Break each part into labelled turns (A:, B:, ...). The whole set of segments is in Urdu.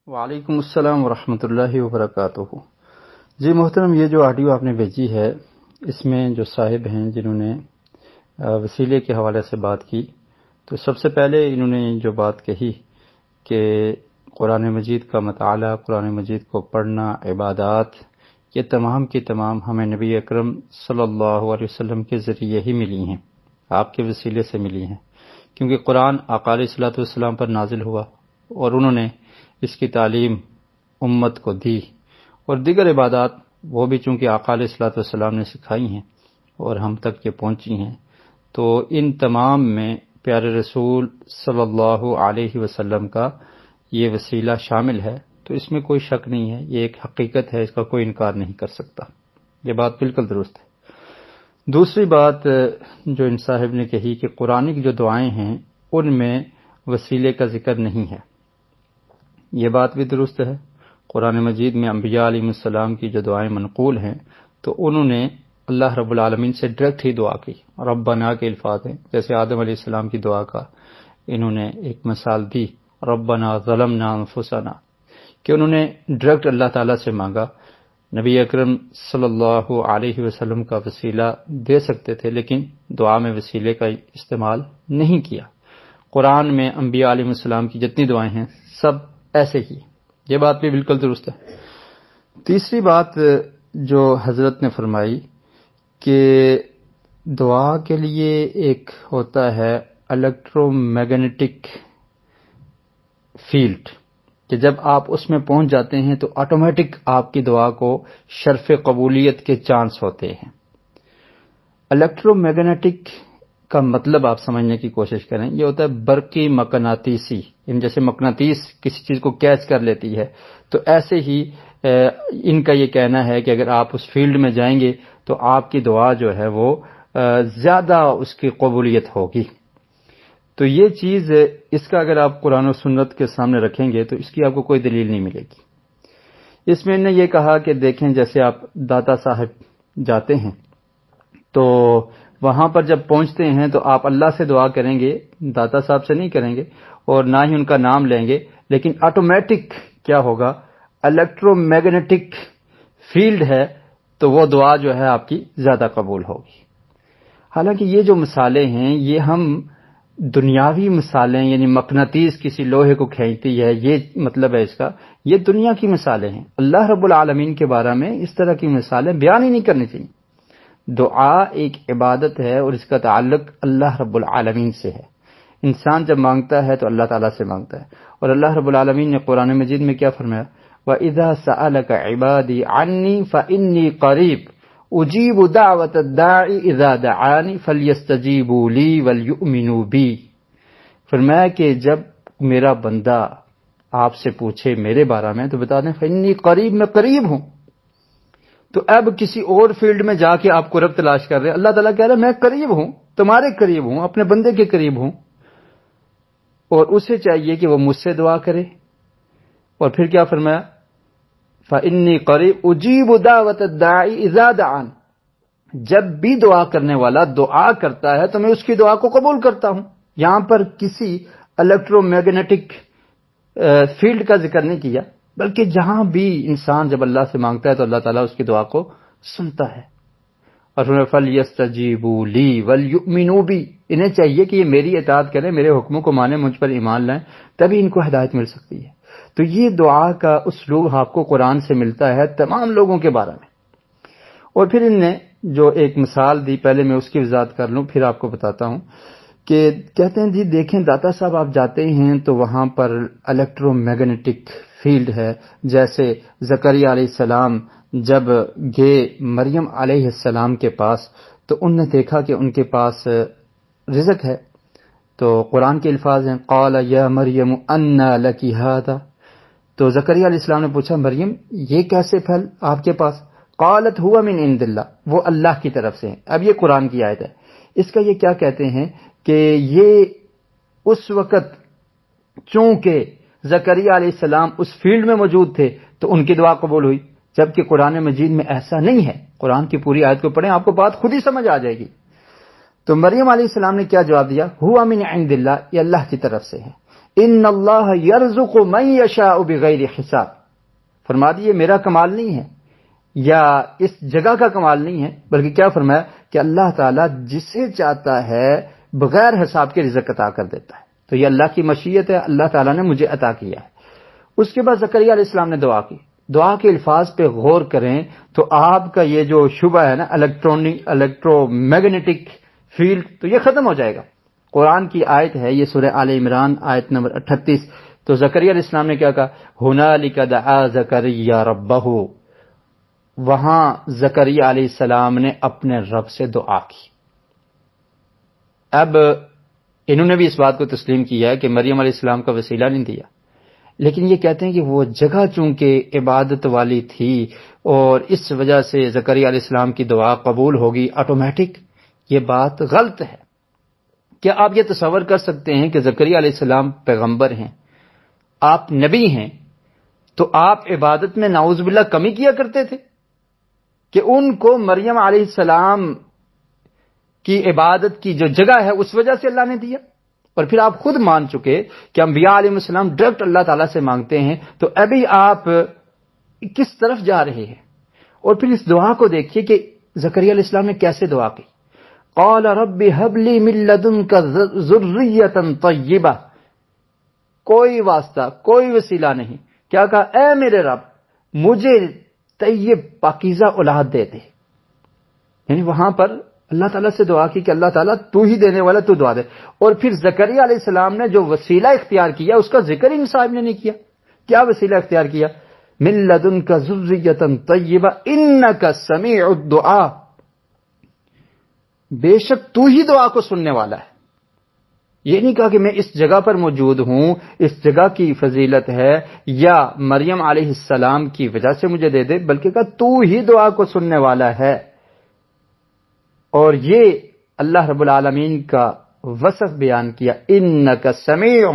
A: وعلیکم السلام ورحمۃ اللہ وبرکاتہ۔ جی محترم، یہ جو آڈیو آپ نے بھیجی ہے اس میں جو صاحب ہیں جنہوں نے وسیلے کے حوالے سے بات کی، تو سب سے پہلے انہوں نے جو بات کہی کہ قرآن مجید کا مطالعہ، قرآن مجید کو پڑھنا، عبادات، یہ تمام کی تمام ہمیں نبی اکرم صلی اللہ علیہ وسلم کے ذریعے ہی ملی ہیں، آپ کے وسیلے سے ملی ہیں، کیونکہ قرآن آقا علیہ الصلوۃ والسلام پر نازل ہوا اور انہوں نے اس کی تعلیم امت کو دی، اور دیگر عبادات وہ بھی چونکہ آقا علیہ الصلوۃ والسلام نے سکھائی ہیں اور ہم تک یہ پہنچی ہیں، تو ان تمام میں پیارے رسول صلی اللہ علیہ وسلم کا یہ وسیلہ شامل ہے، تو اس میں کوئی شک نہیں ہے، یہ ایک حقیقت ہے، اس کا کوئی انکار نہیں کر سکتا، یہ بات بالکل درست ہے۔ دوسری بات جو ان صاحب نے کہی کہ قرآن کی جو دعائیں ہیں ان میں وسیلے کا ذکر نہیں ہے، یہ بات بھی درست ہے۔ قرآن مجید میں انبیاء علیہ السلام کی جو دعائیں منقول ہیں تو انہوں نے اللہ رب العالمین سے ڈائریکٹ ہی دعا کی، ربنا کے الفاظ ہیں، جیسے آدم علیہ السلام کی دعا کا انہوں نے ایک مثال دی، ربنا ظلمنا انفسنا، کہ انہوں نے ڈائریکٹ اللہ تعالیٰ سے مانگا۔ نبی اکرم صلی اللہ علیہ وسلم کا وسیلہ دے سکتے تھے لیکن دعا میں وسیلے کا استعمال نہیں کیا۔ قرآن میں انبیاء علیہ السلام کی جتنی دعائیں ہیں سب ایسے ہی، یہ بات بھی بالکل درست ہے۔ تیسری بات جو حضرت نے فرمائی کہ دعا کے لیے ایک ہوتا ہے الیکٹرو میگنیٹک فیلڈ، کہ جب آپ اس میں پہنچ جاتے ہیں تو آٹومیٹک آپ کی دعا کو شرف قبولیت کے چانس ہوتے ہیں۔ الیکٹرو میگنیٹک کا مطلب آپ سمجھنے کی کوشش کریں، یہ ہوتا ہے برقی مقناطیسی، جیسے مقناطیس کسی چیز کو کیچ کر لیتی ہے، تو ایسے ہی ان کا یہ کہنا ہے کہ اگر آپ اس فیلڈ میں جائیں گے تو آپ کی دعا جو ہے وہ زیادہ اس کی قبولیت ہوگی۔ تو یہ چیز، اس کا اگر آپ قرآن و سنت کے سامنے رکھیں گے تو اس کی آپ کو کوئی دلیل نہیں ملے گی۔ اس میں نے یہ کہا کہ دیکھیں جیسے آپ داتا صاحب جاتے ہیں تو وہاں پر جب پہنچتے ہیں تو آپ اللہ سے دعا کریں گے، داتا صاحب سے نہیں کریں گے اور نہ ہی ان کا نام لیں گے، لیکن آٹومیٹک کیا ہوگا، الیکٹرو میگنیٹک فیلڈ ہے تو وہ دعا جو ہے آپ کی زیادہ قبول ہوگی۔ حالانکہ یہ جو مثالیں ہیں یہ ہم دنیاوی مثالیں، یعنی مقناطیس کسی لوہے کو کھینچتی ہے، یہ مطلب ہے اس کا، یہ دنیا کی مثالیں ہیں۔ اللہ رب العالمین کے بارے میں اس طرح کی مثالیں بیان ہی نہیں کرنی چاہیے۔ دعا ایک عبادت ہے اور اس کا تعلق اللہ رب العالمین سے ہے۔ انسان جب مانگتا ہے تو اللہ تعالیٰ سے مانگتا ہے، اور اللہ رب العالمین نے قرآن مجید میں کیا فرمایا، وَإِذَا سَأَلَكَ عِبَادِي عَنِّي فَإِنِّي قَرِيبٌ أُجِيبُ دَعْوَةَ الدَّاعِ إِذَا دَعَانِ فَلْيَسْتَجِيبُوا لِي وَلْيُؤْمِنُوا بِي۔ فرمایا کہ جب میرا بندہ آپ سے پوچھے میرے بارے میں تو بتا دیں فَإِنِّي قَرِيب، میں قریب ہوں۔ تو اب کسی اور فیلڈ میں جا کے آپ کو رب تلاش کر رہے ہیں، اللہ تعالیٰ کہہ رہا ہے میں قریب ہوں، تمہارے قریب ہوں، اپنے بندے کے قریب ہوں، اور اسے چاہیے کہ وہ مجھ سے دعا کرے۔ اور پھر کیا فرمایا، فَإِنِّي قَرِيبٌ أُجِيبُ دَعْوَةَ الدَّاعِ إِذَا دَعَانِ، جب بھی دعا کرنے والا دعا کرتا ہے تو میں اس کی دعا کو قبول کرتا ہوں۔ یہاں پر کسی الیکٹرو میگنیٹک فیلڈ کا ذکر نہیں کیا، بلکہ جہاں بھی انسان جب اللہ سے مانگتا ہے تو اللہ تعالیٰ اس کی دعا کو سنتا ہے۔ اور فَلْيَسْتَجِيبُوا لِي وَلْيُؤْمِنُوا بِي، انہیں چاہیے کہ یہ میری اطاعت کریں، میرے حکموں کو مانیں، مجھ پر ایمان لائیں، تبھی ان کو ہدایت مل سکتی ہے۔ تو یہ دعا کا اسلوب آپ کو قرآن سے ملتا ہے تمام لوگوں کے بارے میں۔ اور پھر ان نے جو ایک مثال دی، پہلے میں اس کی وضاحت کر لوں پھر آپ کو بتاتا ہوں، کہ کہتے ہیں جی دیکھیں داتا صاحب آپ جاتے ہیں تو وہاں پر الیکٹرو میگنیٹک فیلڈ ہے، جیسے زکریا علیہ السلام جب گئے مریم علیہ السلام کے پاس تو ان نے دیکھا کہ ان کے پاس رزق ہے، تو قرآن کے الفاظ ہیں قال یا مریم انا لک ھذا، تو زکریا علیہ السلام نے پوچھا مریم یہ کیسے پھل آپ کے پاس، قالت هو من عند اللہ، وہ اللہ کی طرف سے ہے۔ اب یہ قرآن کی آیت ہے، اس کا یہ کیا کہتے ہیں کہ یہ اس وقت چونکہ زکریا علیہ السلام اس فیلڈ میں موجود تھے تو ان کی دعا قبول ہوئی، جبکہ قرآن مجید میں ایسا نہیں ہے۔ قرآن کی پوری آیت کو پڑھیں، آپ کو بات خود ہی سمجھ آ جائے گی۔ تو مریم علیہ السلام نے کیا جواب دیا، ہوا من عند اللہ، یہ اللہ کی طرف سے ہے۔ ان اللہ یرزق من یشاء بغیر حساب، فرما دیے میرا کمال نہیں ہے یا اس جگہ کا کمال نہیں ہے، بلکہ کیا فرمایا کہ اللہ تعالیٰ جسے چاہتا ہے بغیر حساب کے رزق عطا کر دیتا ہے۔ تو یہ اللہ کی مشیت ہے، اللہ تعالیٰ نے مجھے عطا کیا ہے۔ اس کے بعد زکریا علیہ السلام نے دعا کی، دعا کے الفاظ پہ غور کریں تو آپ کا یہ جو شبہ ہے نا الیکٹرو میگنیٹک فیلڈ، تو یہ ختم ہو جائے گا۔ قرآن کی آیت ہے یہ سورہ آل عمران آیت نمبر 38۔ تو زکریا علیہ السلام نے کیا کہا؟ ہنالک دعا زکریا ربہ، وہاں زکریا علیہ السلام نے اپنے رب سے دعا کی۔ اب انہوں نے بھی اس بات کو تسلیم کیا ہے کہ مریم علیہ السلام کا وسیلہ نہیں دیا، لیکن یہ کہتے ہیں کہ وہ جگہ چونکہ عبادت والی تھی اور اس وجہ سے زکریا علیہ السلام کی دعا قبول ہوگی آٹومیٹک، یہ بات غلط ہے۔ کیا آپ یہ تصور کر سکتے ہیں کہ زکریا علیہ السلام پیغمبر ہیں، آپ نبی ہیں، تو آپ عبادت میں نعوذ باللہ کمی کیا کرتے تھے کہ ان کو مریم علیہ السلام کی عبادت کی جو جگہ ہے اس وجہ سے اللہ نے دیا؟ اور پھر آپ خود مان چکے کہ انبیاء علیہ السلام ڈائریکٹ اللہ تعالیٰ سے مانگتے ہیں، تو ابھی آپ کس طرف جا رہے ہیں؟ اور پھر اس دعا کو دیکھیے کہ زکریا علیہ السلام نے کیسے دعا کی۔ قال رب هب لي من لدنك ذرية طیبہ، کوئی واسطہ کوئی وسیلہ نہیں، کیا کہا؟ اے میرے رب مجھے طیب پاکیزہ اولاد دے دے۔ یعنی وہاں پر اللہ تعالیٰ سے دعا کی کہ اللہ تعالیٰ تو ہی دینے والا، تو دعا دے۔ اور پھر زکریا علیہ السلام نے جو وسیلہ اختیار کیا اس کا ذکر ان صاحب نے نہیں کیا۔ کیا وسیلہ اختیار کیا؟ من لدنک ذریۃ طیبہ انک سمیع الدعاء، بے شک تو ہی دعا کو سننے والا ہے۔ یہ نہیں کہا کہ میں اس جگہ پر موجود ہوں، اس جگہ کی فضیلت ہے یا مریم علیہ السلام کی وجہ سے مجھے دے دے، بلکہ کہا تو ہی دعا کو سننے والا ہے۔ اور یہ اللہ رب العالمین کا وصف بیان کیا، انک سمیع،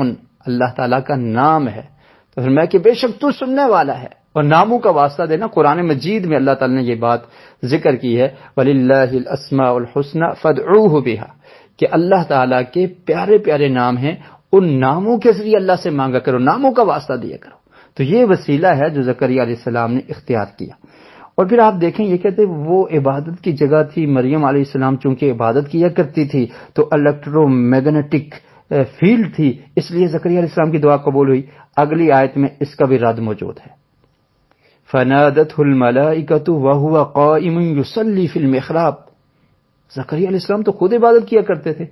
A: اللہ تعالیٰ کا نام ہے، تو فرمایا کہ بے شک تو سننے والا ہے۔ اور ناموں کا واسطہ دینا، قرآن مجید میں اللہ تعالیٰ نے یہ بات ذکر کی ہے، وَلِلَّهِ الْأَسْمَاءُ الْحُسْنَى فَادْعُوهُ بِهَا، کہ اللہ تعالیٰ کے پیارے پیارے نام ہیں، ان ناموں کے ذریعے اللہ سے مانگا کرو، ناموں کا واسطہ دیا کرو۔ تو یہ وسیلہ ہے جو زکریا علیہ السلام نے اختیار کیا۔ اور پھر آپ دیکھیں یہ کہتے ہیں وہ عبادت کی جگہ تھی، مریم علیہ السلام چونکہ عبادت کیا کرتی تھی تو الیکٹرو میگنیٹک فیلڈ تھی، اس لیے زکریا علیہ السلام کی دعا قبول ہوئی۔ اگلی آیت میں اس کا بھی رد موجود ہے، فَنَادَتْهُ الْمَلَائِكَةُ وَهُوَ قَائِمٌ يُصَلِّي فِي الْمِحْرَابِ، زکریا علیہ السلام تو خود عبادت کیا کرتے تھے،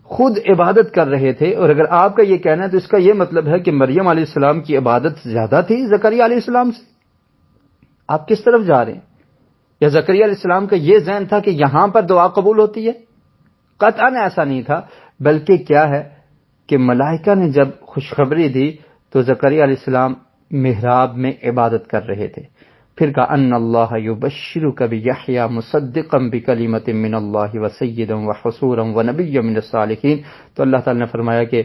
A: خود عبادت کر رہے تھے۔ اور اگر آپ کا یہ کہنا ہے تو اس کا یہ مطلب ہے کہ مریم علیہ السلام کی عبادت زیادہ تھی زکریا علیہ السلام سے۔ آپ کس طرف جا رہے ہیں؟ یا زکریا علیہ السلام کا یہ ذہن تھا کہ یہاں پر دعا قبول ہوتی ہے؟ قطعاً ایسا نہیں تھا، بلکہ کیا ہے کہ ملائکہ نے جب خوشخبری دی تو زکریا علیہ السلام محراب میں عبادت کر رہے تھے۔ پھر کہا ان اللہ یبشرک بیحییٰ مصدقا بکلمۃ من اللہ وسیدا وحصورا ونبیا من الصالحین، تو اللہ تعالی نے فرمایا کہ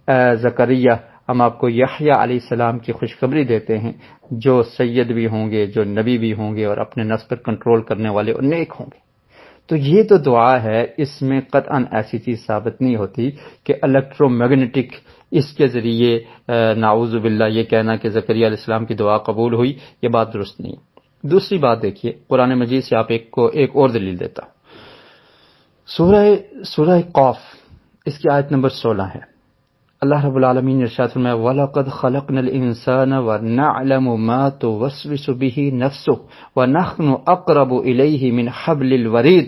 A: اے زکریا ہم آپ کو یحییٰ علیہ السلام کی خوشخبری دیتے ہیں جو سید بھی ہوں گے، جو نبی بھی ہوں گے، اور اپنے نفس پر کنٹرول کرنے والے اور نیک ہوں گے۔ تو یہ تو دعا ہے، اس میں قطعاً ایسی چیز ثابت نہیں ہوتی کہ الیکٹرو میگنیٹک اس کے ذریعے نعوذ باللہ یہ کہنا کہ زکریا علیہ السلام کی دعا قبول ہوئی، یہ بات درست نہیں ہے۔ دوسری بات دیکھیے، قرآن مجید سے آپ ایک اور دلیل دیتا ہوں۔ سورہ قاف، اس کی آیت نمبر 16 ہے۔ اللہ رب العالمین نے ارشاد فرمایا وَلَقَدْ خَلَقْنَا الْإِنسَانَ وَنَعْلَمُ مَا تُوَسْوِسُ بِهِ نَفْسُهُ وَنَحْنُ أَقْرَبُ إِلَيْهِ مِنْ حَبْلِ الْوَرِيدِ،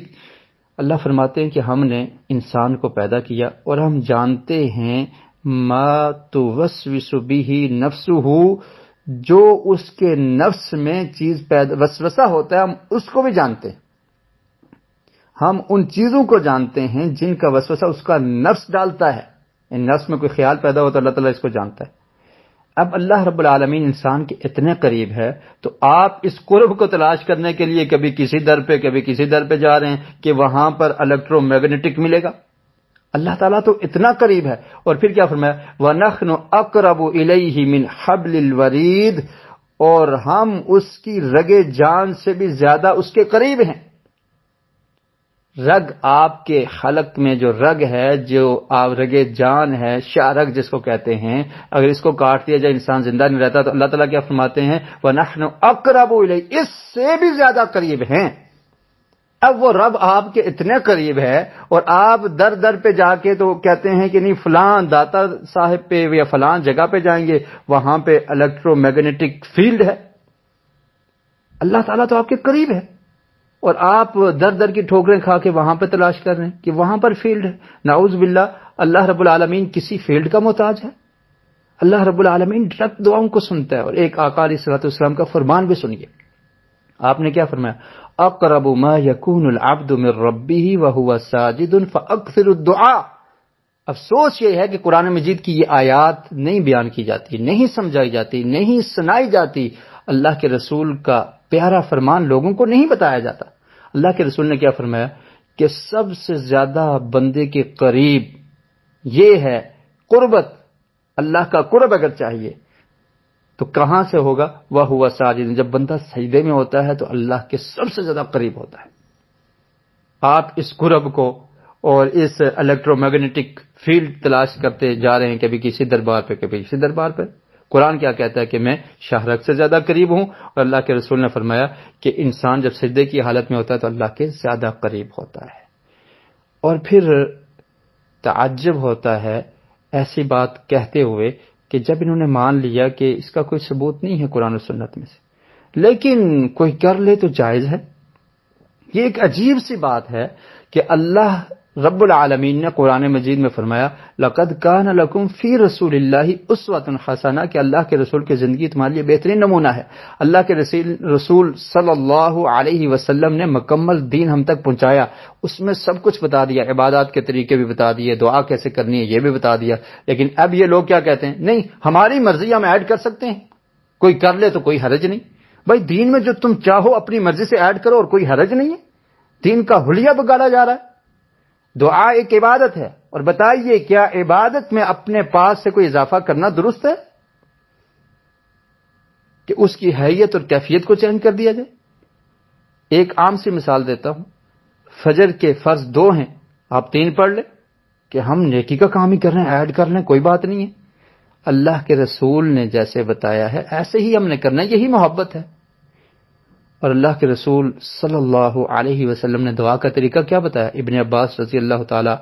A: اللہ فرماتے ہیں کہ ہم نے انسان کو پیدا کیا اور ہم جانتے ہیں ما توسوس به نفسه، جو اس کے نفس میں چیز وسوسہ ہوتا ہے ہم اس کو بھی جانتے ہیں۔ ہم ان چیزوں کو جانتے ہیں جن کا وسوسہ اس کا نفس ڈالتا ہے، ان نفس میں کوئی خیال پیدا ہوتا ہے اللہ تعالیٰ اس کو جانتا ہے۔ اب اللہ رب العالمین انسان کے اتنے قریب ہے تو آپ اس قرب کو تلاش کرنے کے لیے کبھی کسی در پہ کبھی کسی در پہ جا رہے ہیں کہ وہاں پر الیکٹرو میگنیٹک ملے گا۔ اللہ تعالیٰ تو اتنا قریب ہے۔ اور پھر کیا فرمایا وَنَحْنُ أَقْرَبُ إِلَيْهِ مِنْ حَبْلِ الْوَرِيدِ، اور ہم اس کی رگے جان سے بھی زیادہ اس کے قریب ہیں۔ رگ آپ کے خلق میں جو رگ ہے، جو آپ رگ جان ہے، شاہ رگ جس کو کہتے ہیں، اگر اس کو کاٹ دیا جائے انسان زندہ نہیں رہتا، تو اللہ تعالیٰ کیا فرماتے ہیں؟ وَنَحْنُ أَقْرَبُ إِلَيْهِ، اس سے بھی زیادہ قریب ہیں۔ اب وہ رب آپ کے اتنے قریب ہے اور آپ در در پہ جا کے تو کہتے ہیں کہ نہیں فلاں داتا صاحب پہ یا فلاں جگہ پہ جائیں گے، وہاں پہ الیکٹرو میگنیٹک فیلڈ ہے۔ اللہ تعالیٰ تو آپ کے قریب ہے اور آپ در در کی ٹھوکریں کھا کے وہاں پہ تلاش کر رہے ہیں کہ وہاں پر فیلڈ ہے۔ نعوذ باللہ، اللہ رب العالمین کسی فیلڈ کا محتاج ہے؟ اللہ رب العالمین ڈائریکٹ دعاؤں کو سنتا ہے۔ اور ایک آقا علیہ الصلوۃ والسلام کا فرمان بھی سنیے، آپ نے کیا فرمایا؟ اقرب ما یکون العبد من ربہ وہو ساجد فاکثر الدعاء۔ افسوس یہ ہے کہ قرآن مجید کی یہ آیات نہیں بیان کی جاتی، نہیں سمجھائی جاتی، نہیں سنائی جاتی، اللہ کے رسول کا پیارا فرمان لوگوں کو نہیں بتایا جاتا۔ اللہ کے رسول نے کیا فرمایا کہ سب سے زیادہ بندے کے قریب یہ ہے قربت، اللہ کا قرب اگر چاہیے تو کہاں سے ہوگا؟ وَهُوَ ساجد، جب بندہ سجدے میں ہوتا ہے تو اللہ کے سب سے زیادہ قریب ہوتا ہے۔ آپ اس قرب کو اور اس الیکٹرو میگنیٹک فیلڈ تلاش کرتے جا رہے ہیں، کبھی کسی دربار پہ کبھی کسی دربار پہ۔ قرآن کیا کہتا ہے کہ میں شاہرگ سے زیادہ قریب ہوں، اور اللہ کے رسول نے فرمایا کہ انسان جب سجدے کی حالت میں ہوتا ہے تو اللہ کے زیادہ قریب ہوتا ہے۔ اور پھر تعجب ہوتا ہے ایسی بات کہتے ہوئے کہ جب انہوں نے مان لیا کہ اس کا کوئی ثبوت نہیں ہے قرآن و سنت میں سے، لیکن کوئی کر لے تو جائز ہے۔ یہ ایک عجیب سی بات ہے کہ اللہ رب العالمین نے قرآن مجید میں فرمایا لَقَدْ كَانَ لَكُمْ فِي رَسُولِ اللَّهِ أُسْوَةٌ حَسَنَةٌ، کہ اللہ کے رسول کی زندگی تمہارے لیے بہترین نمونہ ہے۔ اللہ کے رسول صلی اللہ علیہ وسلم نے مکمل دین ہم تک پہنچایا، اس میں سب کچھ بتا دیا، عبادات کے طریقے بھی بتا دیے، دعا کیسے کرنی ہے یہ بھی بتا دیا۔ لیکن اب یہ لوگ کیا کہتے ہیں؟ نہیں، ہماری مرضی ہم ایڈ کر سکتے ہیں، کوئی کر لے تو کوئی حرج نہیں۔ بھائی دین میں جو تم چاہو اپنی مرضی سے ایڈ کرو اور کوئی حرج نہیں ہے۔ دین کا حلیہ بگاڑا جا رہا ہے۔ دعا ایک عبادت ہے، اور بتائیے کیا عبادت میں اپنے پاس سے کوئی اضافہ کرنا درست ہے کہ اس کی حیت اور کیفیت کو چینج کر دیا جائے؟ ایک عام سی مثال دیتا ہوں، فجر کے فرض 2 ہیں، آپ 3 پڑھ لیں کہ ہم نیکی کا کام ہی کر رہے ہیں، ایڈ کر لیں کوئی بات نہیں ہے۔ اللہ کے رسول نے جیسے بتایا ہے ایسے ہی ہم نے کرنا ہے، یہی محبت ہے۔ اور اللہ کے رسول صلی اللہ علیہ وسلم نے دعا کا طریقہ کیا بتایا؟ ابن عباس رضی اللہ تعالی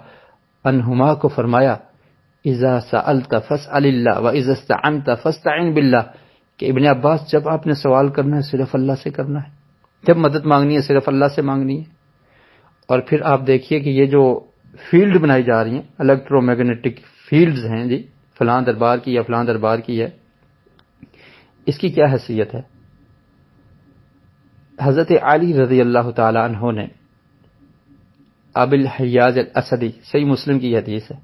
A: عنہما کو فرمایا اذا سألت فاسأل اللہ واذا استعنت فاستعن باللہ، کہ ابن عباس جب آپ نے سوال کرنا ہے صرف اللہ سے کرنا ہے، جب مدد مانگنی ہے صرف اللہ سے مانگنی ہے۔ اور پھر آپ دیکھیے کہ یہ جو فیلڈ بنائی جا رہی ہیں الیکٹرو میگنیٹک فیلڈز ہیں، جی فلاں دربار کی یا فلاں دربار کی ہے، اس کی کیا حیثیت ہے؟ حضرت علی رضی اللہ تعالی عنہ نے ابو الحیاج الاسدی، صحیح مسلم کی حدیث ہے،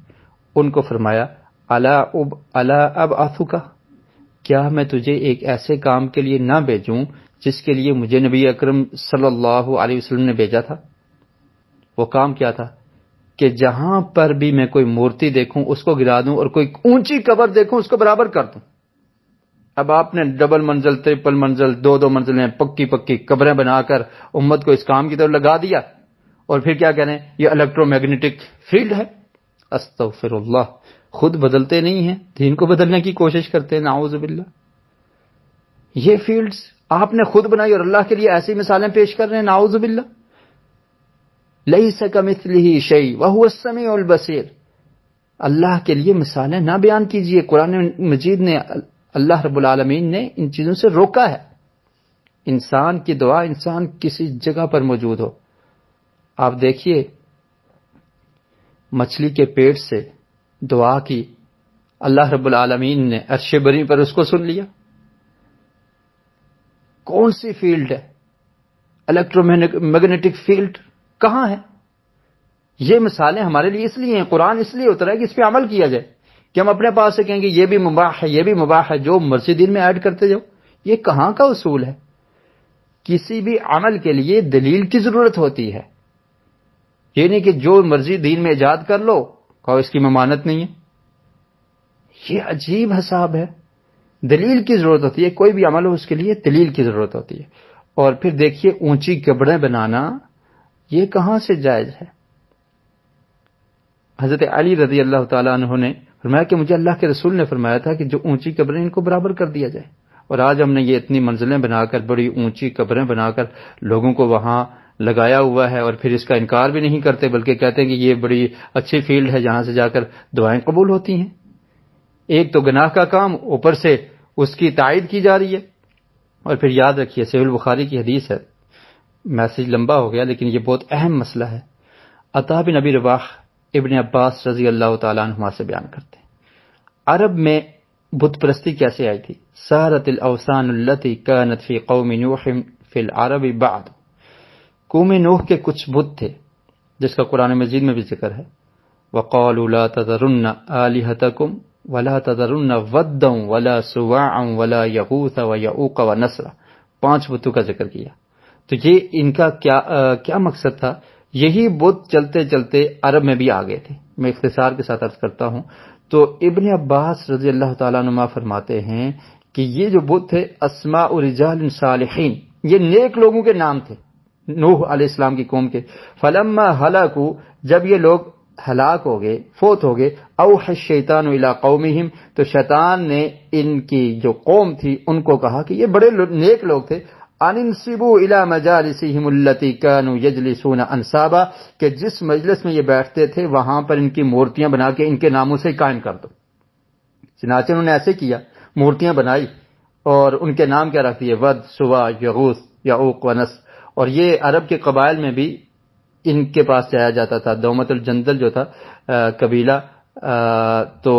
A: ان کو فرمایا الا ابعثک، کیا میں تجھے ایک ایسے کام کے لیے نہ بھیجوں جس کے لیے مجھے نبی اکرم صلی اللہ علیہ وسلم نے بھیجا تھا؟ وہ کام کیا تھا کہ جہاں پر بھی میں کوئی مورتی دیکھوں اس کو گرا دوں، اور کوئی اونچی قبر دیکھوں اس کو برابر کر دوں۔ اب آپ نے ڈبل منزل، ٹرپل منزل، 2 منزلیں پکی پکی قبریں بنا کر امت کو اس کام کی طرف لگا دیا، اور پھر کیا کہہ رہے ہیں یہ الیکٹرو میگنیٹک فیلڈ ہے۔ استغفر اللہ، خود بدلتے نہیں ہیں، دین کو بدلنے کی کوشش کرتے ہیں، نعوذ باللہ۔ یہ فیلڈز آپ نے خود بنائی اور اللہ کے لیے ایسی مثالیں پیش کر رہے ہیں، نعوذ باللہ۔ لیس کمثلہ شیء وہو السمیع البصیر، اللہ کے لیے مثالیں نہ بیان کیجیے۔ قرآن مجید نے، اللہ رب العالمین نے ان چیزوں سے روکا ہے۔ انسان کی دعا انسان کسی جگہ پر موجود ہو، آپ دیکھیے مچھلی کے پیٹ سے دعا کی، اللہ رب العالمین نے عرش بری پر اس کو سن لیا۔ کون سی فیلڈ ہے؟ الیکٹرو میگنیٹک فیلڈ کہاں ہے؟ یہ مثالیں ہمارے لیے اس لیے ہیں، قرآن اس لیے اترا ہے کہ اس پہ عمل کیا جائے، کہ ہم اپنے پاس سے کہیں گے یہ بھی مباح ہے یہ بھی مباح ہے، جو مرضی دین میں ایڈ کرتے جاؤ۔ یہ کہاں کا اصول ہے؟ کسی بھی عمل کے لیے دلیل کی ضرورت ہوتی ہے، یہ نہیں کہ جو مرضی دین میں ایجاد کر لو کہو اس کی ممانت نہیں ہے۔ یہ عجیب حساب ہے، دلیل کی ضرورت ہوتی ہے، کوئی بھی عمل ہو اس کے لیے دلیل کی ضرورت ہوتی ہے۔ اور پھر دیکھیے اونچی قبریں بنانا یہ کہاں سے جائز ہے؟ حضرت علی رضی اللہ تعالیٰ عنہ نے فرمایا کہ مجھے اللہ کے رسول نے فرمایا تھا کہ جو اونچی قبریں ان کو برابر کر دیا جائے، اور آج ہم نے یہ اتنی منزلیں بنا کر، بڑی اونچی قبریں بنا کر لوگوں کو وہاں لگایا ہوا ہے، اور پھر اس کا انکار بھی نہیں کرتے، بلکہ کہتے ہیں کہ یہ بڑی اچھی فیلڈ ہے جہاں سے جا کر دعائیں قبول ہوتی ہیں۔ ایک تو گناہ کا کام، اوپر سے اس کی تائید کی جا رہی ہے۔ اور پھر یاد رکھیے صحیح البخاری کی حدیث ہے، میسج لمبا ہو گیا لیکن یہ بہت اہم مسئلہ ہے۔ عطا بن ابی رباح ابن عباس رضی اللہ تعالیٰ عنہما سے بیان کرتے ہیں، عرب میں بت پرستی کیسے آئی تھی؟ سارت الاوثان التي كانت في قوم نوح في العرب بعد، قوم نوح کے کچھ بت تھے جس کا قرآن مجید میں بھی ذکر ہے، وقالوا لا تذرن آلهتكم ولا تذرن ودا ولا سواعا ولا يغوث ويعوق ونسرا، 5 بتوں کا ذکر کیا۔ تو یہ ان کا کیا مقصد تھا؟ یہی بت چلتے چلتے عرب میں بھی آ گئے تھے۔ میں اختصار کے ساتھ عرض کرتا ہوں، تو ابن عباس رضی اللہ تعالیٰ عنہ فرماتے ہیں کہ یہ جو بت تھے اسماء رجال صالحین، یہ نیک لوگوں کے نام تھے نوح علیہ السلام کی قوم کے۔ فلما ہلاکوا، جب یہ لوگ ہلاک ہو گئے، فوت ہو گئے، اوحى الشیطان الی قومہم، تو شیطان نے ان کی جو قوم تھی ان کو کہا کہ یہ بڑے نیک لوگ تھے، ان انصبوا الی مجالسہم التی کانوا یجلسون انصابا، کہ جس مجلس میں یہ بیٹھتے تھے وہاں پر ان کی مورتیاں بنا کے ان کے ناموں سے قائم کر دو۔ چنانچہ انہوں نے ایسے کیا، مورتیاں بنائی اور ان کے نام کیا رکھ دیے، ود، سوا، یغوث، یعوق و نسر۔ اور یہ عرب کے قبائل میں بھی ان کے پاس جایا جاتا تھا۔ دومت الجندل جو تھا قبیلہ، تو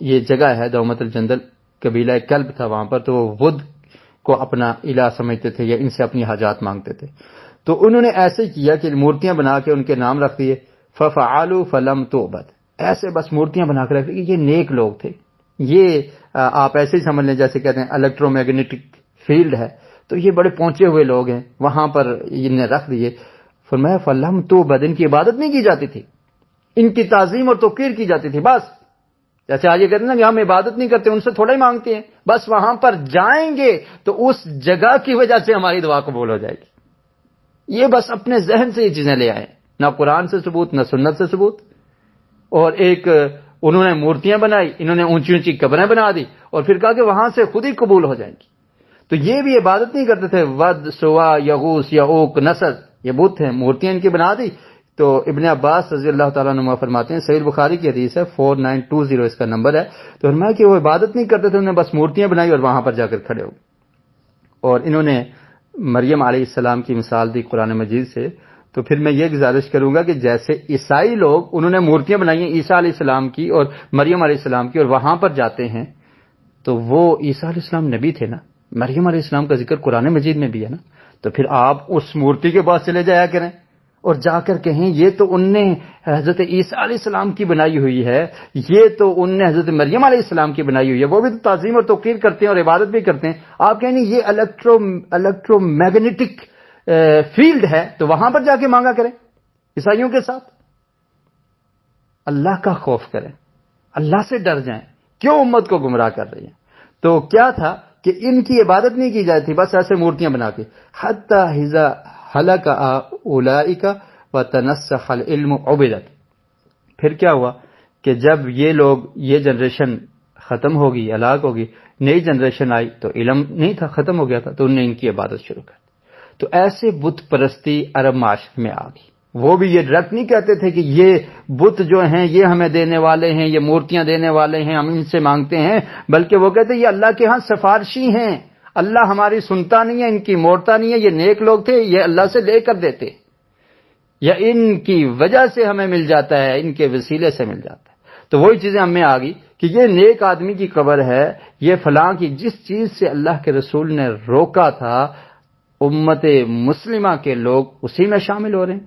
A: یہ جگہ ہے دومت الجندل، قبیلہ کلب تھا وہاں پر، تو وہ ود کو اپنا الہ سمجھتے تھے یا ان سے اپنی حاجات مانگتے تھے۔ تو انہوں نے ایسے کیا کہ مورتیاں بنا کے ان کے نام رکھ دیے، ففعلوا فلم تعبد، ایسے بس مورتیاں بنا کے رکھ دی کہ یہ نیک لوگ تھے۔ یہ آپ ایسے ہی سمجھ لیں جیسے کہتے ہیں الیکٹرو میگنیٹک فیلڈ ہے، تو یہ بڑے پہنچے ہوئے لوگ ہیں، وہاں پر انہیں رکھ دیے۔ فرمایا فلم تعبد، ان کی عبادت نہیں کی جاتی تھی، ان کی تعظیم اور توقیر کی جاتی تھی۔ بس جیسے آج یہ کہتے ہیں نا کہ ہم عبادت نہیں کرتے، ان سے تھوڑا ہی مانگتے ہیں، بس وہاں پر جائیں گے تو اس جگہ کی وجہ سے ہماری دعا قبول ہو جائے گی۔ یہ بس اپنے ذہن سے یہ چیزیں لے آئے، نہ قرآن سے ثبوت، نہ سنت سے ثبوت۔ اور ایک انہوں نے مورتیاں بنائی، انہوں نے اونچی اونچی قبریں بنا دی اور پھر کہا کہ وہاں سے خود ہی قبول ہو جائیں گی۔ تو یہ بھی عبادت نہیں کرتے تھے، ود، سوا، یغوث، یعوق، نسر، یہ بت ہیں، مورتیاں ان کی بنا دی۔ تو ابن عباس رضی اللہ تعالیٰ عنہ فرماتے ہیں، صحیح البخاری کی حدیث ہے، 4920 اس کا نمبر ہے، تو فرمایا کہ وہ عبادت نہیں کرتے تھے، انہوں نے بس مورتیاں بنائی اور وہاں پر جا کر کھڑے ہو۔ اور انہوں نے مریم علیہ السلام کی مثال دی قرآن مجید سے۔ تو پھر میں یہ گزارش کروں گا کہ جیسے عیسائی لوگ انہوں نے مورتیاں بنائی ہیں عیسیٰ علیہ السلام کی اور مریم علیہ السلام کی، اور وہاں پر جاتے ہیں، تو وہ عیسیٰ علیہ السلام نبی تھے نا، مریم علیہ السلام کا ذکر قرآن مجید میں بھی ہے نا، تو پھر آپ اس مورتی کے پاس چلے جایا کریں اور جا کر کہیں یہ تو ان نے حضرت عیسیٰ علیہ السلام کی بنائی ہوئی ہے، یہ تو ان نے حضرت مریم علیہ السلام کی بنائی ہوئی ہے، وہ بھی تو تعظیم اور توقیر کرتے ہیں اور عبادت بھی کرتے ہیں۔ آپ کہیں یہ الیکٹرو میگنیٹک فیلڈ ہے، تو وہاں پر جا کے مانگا کریں عیسائیوں کے ساتھ۔ اللہ کا خوف کریں، اللہ سے ڈر جائیں، کیوں امت کو گمراہ کر رہی ہیں؟ تو کیا تھا کہ ان کی عبادت نہیں کی جاتی، بس ایسے مورتیاں بنا کے، حتی اذا ہلک اولئک وتنسخ العلم عبدت۔ پھر کیا ہوا کہ جب یہ لوگ، یہ جنریشن ختم ہوگی، ہلاک ہوگی، نئی جنریشن آئی تو علم نہیں تھا، ختم ہو گیا تھا، تو انہوں نے ان کی عبادت شروع کر دی۔ تو ایسے بت پرستی عرب معاشرے میں آ گئی۔ وہ بھی یہ ڈائریکٹ نہیں کہتے تھے کہ یہ بت جو ہیں یہ ہمیں دینے والے ہیں، یہ مورتیاں دینے والے ہیں، ہم ان سے مانگتے ہیں، بلکہ وہ کہتے ہیں یہ اللہ کے ہاں سفارشی ہیں، اللہ ہماری سنتا نہیں ہے، ان کی موڑتا نہیں ہے، یہ نیک لوگ تھے، یہ اللہ سے لے کر دیتے، یا ان کی وجہ سے ہمیں مل جاتا ہے، ان کے وسیلے سے مل جاتا ہے۔ تو وہی چیزیں ہم میں آ گئی کہ یہ نیک آدمی کی قبر ہے، یہ فلاں کی، جس چیز سے اللہ کے رسول نے روکا تھا، امت مسلمہ کے لوگ اسی میں شامل ہو رہے ہیں،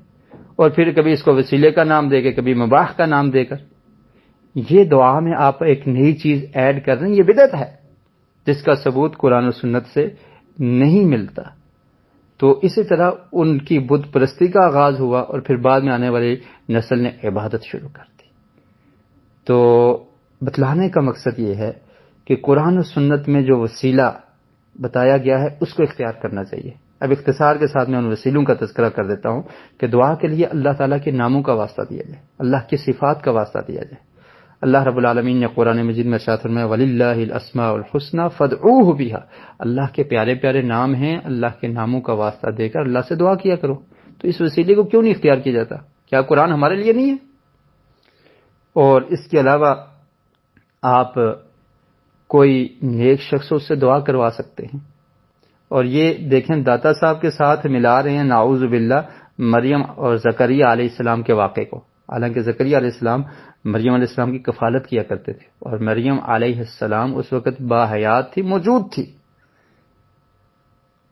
A: اور پھر کبھی اس کو وسیلے کا نام دے کے، کبھی مباح کا نام دے کر، یہ دعا میں آپ ایک نئی چیز ایڈ کر رہے ہیں، یہ بدعت ہے جس کا ثبوت قرآن و سنت سے نہیں ملتا۔ تو اسی طرح ان کی بت پرستی کا آغاز ہوا اور پھر بعد میں آنے والی نسل نے عبادت شروع کر دی۔ تو بتلانے کا مقصد یہ ہے کہ قرآن و سنت میں جو وسیلہ بتایا گیا ہے اس کو اختیار کرنا چاہیے، اب اختصار کے ساتھ میں ان وسیلوں کا تذکرہ کر دیتا ہوں کہ دعا کے لیے اللہ تعالیٰ کے ناموں کا واسطہ دیا جائے، اللہ کی صفات کا واسطہ دیا جائے۔ اللہ رب العالمین نے قرآن مجید میں ارشاد فرمایا وَلِلَّهِ الْأَسْمَاءُ الْحُسْنَى فَادْعُوهُ بِهَا، اللہ کے پیارے پیارے نام ہیں، اللہ کے ناموں کا واسطہ دے کر اللہ سے دعا کیا کرو۔ تو اس وسیلے کو کیوں نہیں اختیار کیا جاتا؟ کیا قرآن ہمارے لیے نہیں ہے؟ اور اس کے علاوہ آپ کوئی نیک شخص سے دعا کروا سکتے ہیں۔ اور یہ دیکھیں داتا صاحب کے ساتھ ملا رہے ہیں نعوذ باللہ مریم اور زکریا علیہ السلام کے واقعے کو، حالانکہ زکریا علیہ السلام مریم علیہ السلام کی کفالت کیا کرتے تھے، اور مریم علیہ السلام اس وقت باحیات تھی، موجود تھی،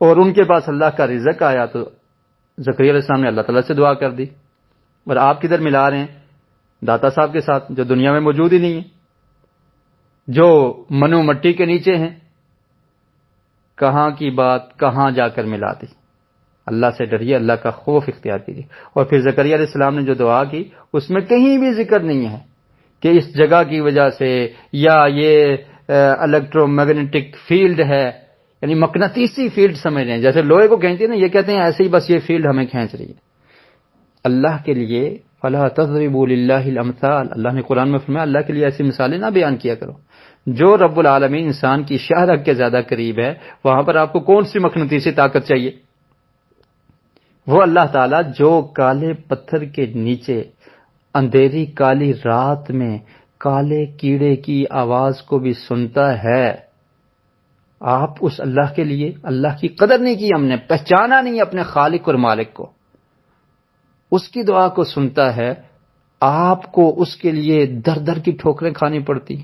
A: اور ان کے پاس اللہ کا رزق آیا تو زکریا علیہ السلام نے اللہ تعالیٰ سے دعا کر دی۔ اور آپ کدھر ملا رہے ہیں؟ داتا صاحب کے ساتھ جو دنیا میں موجود ہی نہیں ہے، جو منو مٹی کے نیچے ہیں۔ کہاں کی بات کہاں جا کر ملا دی؟ اللہ سے ڈریے، اللہ کا خوف اختیار کیجیے۔ اور پھر زکریا علیہ السلام نے جو دعا کی اس میں کہیں بھی ذکر نہیں ہے کہ اس جگہ کی وجہ سے یا یہ الیکٹرو میگنیٹک فیلڈ ہے، یعنی مقناطیسی فیلڈ سمجھ رہے ہیں، جیسے لوہے کو کھینچتے ہیں نا، یہ کہتے ہیں ایسے ہی بس یہ فیلڈ ہمیں کھینچ رہی ہے۔ اللہ کے لیے فَلَا تَضْرِبُوا لِلَّهِ الْأَمْثَالَ، اللہ نے قرآن میں فرمایا اللہ کے لیے ایسی مثالیں نہ بیان کیا کرو۔ جو رب العالمین انسان کی شاہ رگ کے زیادہ قریب ہے، وہاں پر آپ کو کون سی مقناطیسی طاقت چاہیے؟ وہ اللہ تعالیٰ جو کالے پتھر کے نیچے اندھیری کالی رات میں کالے کیڑے کی آواز کو بھی سنتا ہے، آپ اس اللہ کے لیے اللہ کی قدر نہیں کی، ہم نے پہچانا نہیں اپنے خالق اور مالک کو، اس کی دعا کو سنتا ہے، آپ کو اس کے لیے در در کی ٹھوکریں کھانی پڑتی۔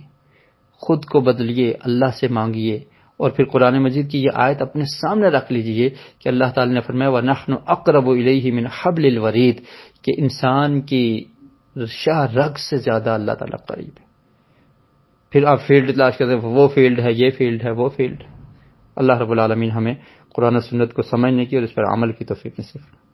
A: خود کو بدلیے، اللہ سے مانگیے، اور پھر قرآن مجید کی یہ آیت اپنے سامنے رکھ لیجئے کہ اللہ تعالی نے فرمایا وَنَحْنُ أَقْرَبُ إِلَيْهِ مِنْ حَبْلِ الْوَرِيدِ، کہ انسان کی شاہ رگ سے زیادہ اللہ تعالیٰ قریب ہے۔ پھر آپ فیلڈ تلاش کرتے ہیں، وہ فیلڈ ہے، یہ فیلڈ ہے، وہ فیلڈ ہے۔ اللہ رب العالمین ہمیں قرآن و سنت کو سمجھنے کی اور اس پر عمل کی توفیق نصیب فرمائے۔